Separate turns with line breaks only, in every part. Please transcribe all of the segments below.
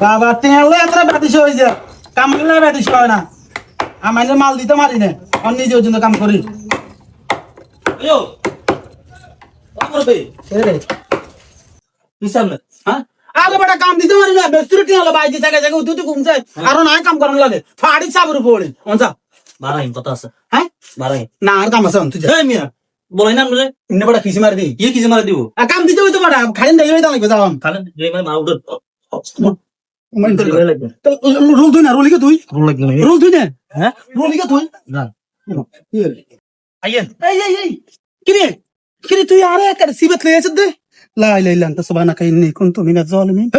বাবা টেলে এত বাতিস হয়ে যায় কামড়লে বাতিস হয় না আমার মাল দিতে মারি না আর নিজে ওই জন্য কাম করি আরে বেটা কাম দিতে পারি না বেস্তুরি হলো বাইরে জায়গায় জায়গায় উঠতে ঘুমছে আরো নাই কাম করানো লাগে ফাড়ি চাবুর পড়ে অনসা
বারাই কথা আছে
হ্যাঁ
বারাই
না আর কাম আছে তুই
এই মিয়া বলাই না রে
ইন্নে বড় কিসি মারি দি
কি কিছু মারা দিব
কাম দিতে হইতো বড় খালি দেই হইতা লাগবে যাও
খালেন এই মানে মাউড
তো রুল তুই না রুল কি তুই
রুল লাগবে
রুল তুই না
হ্যাঁ
রুল কি তুই
না আইয়েন
এই কিরে তুই আরে একটা সিবাত লই আছে দে লা ইলাহা ইল্লা আনতা সুবহানাকা ইন্নী কুনতু মিনাজ জালিমিন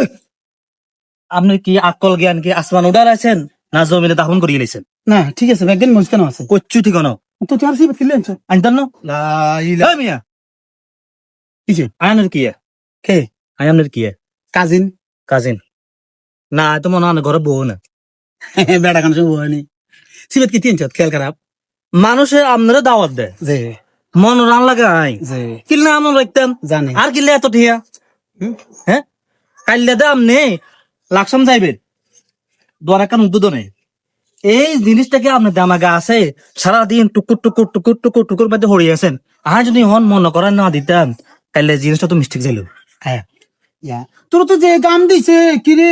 আপনি কি আকল জ্ঞান কি আসমান উড়ার আছেন না জমিনে দাফন করিয়ে গেছেন
না ঠিক আছে ব্যাগেন মজ কেন আছে
কচ্ছু ঠিকানো
তো তুই আর সিবাত লই আনছ
আনতাম না
লা ইলাহা
এই মিয়া
কিছে
আয়নের কি
কে
আয়নের কি
কাজিন
কাজিন না তো মনে হয় ঘরে বউ না
বেড়া কান সব হয়নি সিবাত কি তিন চাত খেয়াল খারাপ
মানুষের আপনারা দাওয়াত দেয়
যে
মন রান লাগে আই
যে
কিল্লা আমরা রাখতাম
জানি
আর কিল্লা এত ঠিয়া হ্যাঁ কাইল্লা দে আমনে লাকসাম যাইবেন দোয়ার কান উদ্বোধনে এই জিনিসটাকে আপনার দামাগা আছে সারাদিন টুকুর টুকুর টুকুর টুকুর টুকুর মধ্যে হরিয়ে আছেন আর যদি হন মনে করেন না দিতাম তাহলে জিনিসটা তো মিস্টেক যাইল
হ্যাঁ ইয়া তোর তো যে গাম দিছে কিরে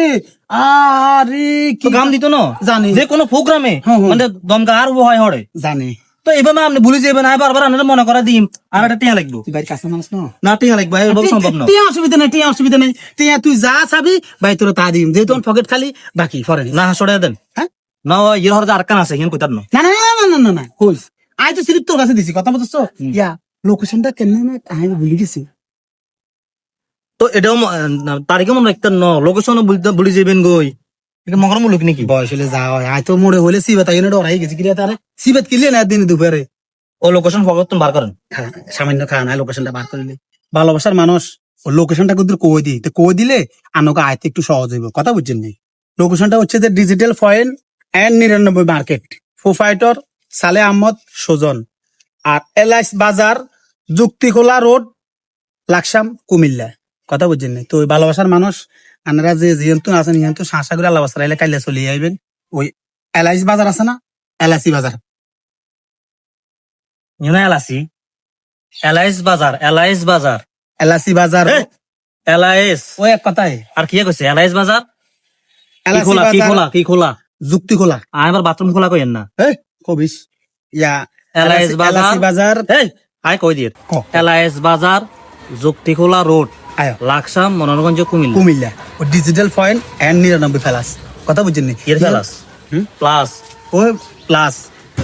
আরে
তো গাম দিত না
জানি
যে কোনো প্রোগ্রামে মানে দমকা আর হয় হরে
জানি
তো এভাবে আপনি ভুলে যাবেন আর বারবার আপনারা মনে করা দিম আর একটা টিয়া লাগবো
তুই বাইরে কাছে মানুষ না
না টিয়া লাগবে এভাবে সম্ভব না
টিয়া অসুবিধা নেই টিয়া তুই যা চাবি ভাই তোর তা দিম যেহেতু পকেট খালি বাকি ফরেন
না সরে দেন
হ্যাঁ
না ইয়ের হরে আর কান আছে হিন কইতার না
না না না না না না কইস আই তো সিরিপ তোর কাছে দিছি কথা বলছস ইয়া লোকেশনটা কেমনে না আমি ভুলে গেছি
তো এটাও তারিখে মনে রাখতেন ন লোকেশনও বলি যাবেন গই এটা মগর মুলুক নাকি
বয়স হলে যা হয় আই তো মোড়ে হলে সিবাত আইনে ডরাই গেছি কিরে তারে সিবাত কিলে না দিন দুপুরে
ও লোকেশন পরিবর্তন বার করেন
সামান্য খাওয়া না লোকেশনটা বার করিলে ভালোবাসার মানুষ ও লোকেশনটা কিন্তু কই দিই তো কই দিলে আমাকে আয়তে একটু সহজ হইব কথা বুঝছেন নি লোকেশনটা হচ্ছে যে ডিজিটাল ফয়েন এন্ড 99 মার্কেট প্রোপাইটর সালে আহমদ সুজন আর এলআইস বাজার যুক্তিখোলা রোড লাকসাম কুমিল্লা কথা বুঝছেন নি তো ওই ভালোবাসার মানুষ আপনারা যে জিয়ন্তু আছেন ইয়ন্তু শাসা করে আল্লাহ বাসার আইলে কাইলে চলে আইবেন ওই এলআইস বাজার আছে না এলআইসি বাজার
ইউনা এলাসি এলাইস বাজার এলাইস বাজার
এলআইসি বাজার
এলাইস
ওই এক কথাই
আর কি কইছে এলাইস বাজার কি
এলআইসি
খোলা কি
বাজার
খোলা কি খোলা
যুক্তি খোলা
আবার বাথরুম খোলা কইেন না
এই কবিস ইয়া
এলআইস বাজার
এলআইসি বাজার
এই আয় কই দিয়ে
ক।
এলাইস বাজার যুক্তি খোলা রোড
আয়
লাকসাম মনোরগঞ্জ কুমিল্লা
কুমিল্লা ও ডিজিটাল ফয়েন এন্ড 99 ফেলাস কথা বুঝছেন নি
এর ফেলাস প্লাস
ও প্লাস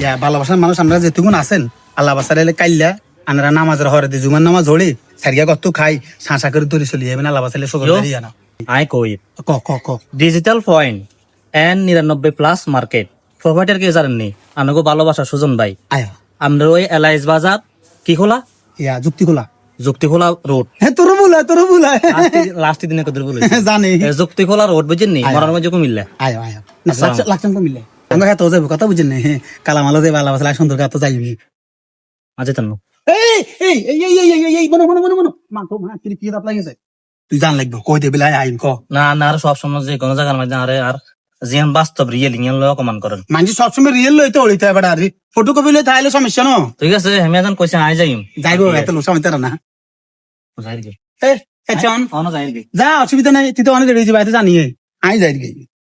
ইয়া ভালোবাসার মানুষ আমরা যেটুকুন আছেন আল্লাহ বাসার এলে কাইল্লা আমরা নামাজের হরে দি জুমার নামাজ হড়ি সারিয়া কত খাই শাঁসা করে তুলি চলি যাবেন আল্লাহ বাসালে সজল
ইয়ো।
দাঁড়িয়ে না
আয় কই
ক ক ক
digital point and 99 plus market provider কে জানেননি আনগো ভালোবাসা সুজন ভাই
আয়
আমরা ওই এলাইস বাজার কি খোলা
ইয়া যুক্তি খোলা
যুক্তি খোলা রোড
হ্যাঁ তোর ভুল
লাস্ট দিনে কত বলে
জানি
যুক্তি খোলা রোড বুঝছেন নি মনোরগঞ্জ কুমিল্লা
আয় আয় না লাগছেন কুমিল্লা আমরা এত যাবো কথা বুঝছেন নি কালামালো যে ভালোবাসা সুন্দর এত যাইনি
আচ্ছা তান
এই এই এই এই এই এই এই মনো মা তো মা কি দাপ লাগিছে তুই জান লাগবে কই দে বিলাই আইন ক
না না আর সব সময় যে কোনো জায়গার মধ্যে আরে আর জিয়ান বাস্তব রিয়েল ইংলিশ লয় কমান করেন
মানজি সবসময় রিয়েল লইতে হইতে এবার আর ফটোকপি লই তাইলে সমস্যা ন
ঠিক আছে আমি এখন কইছে আই যাইম
যাইবো এত লোক সময় তারা না
যাই গে
এ চন
অন যাই গে
যা অসুবিধা নাই তুই তো অনেক রেডি যাইতে জানিয়ে আই যাই গে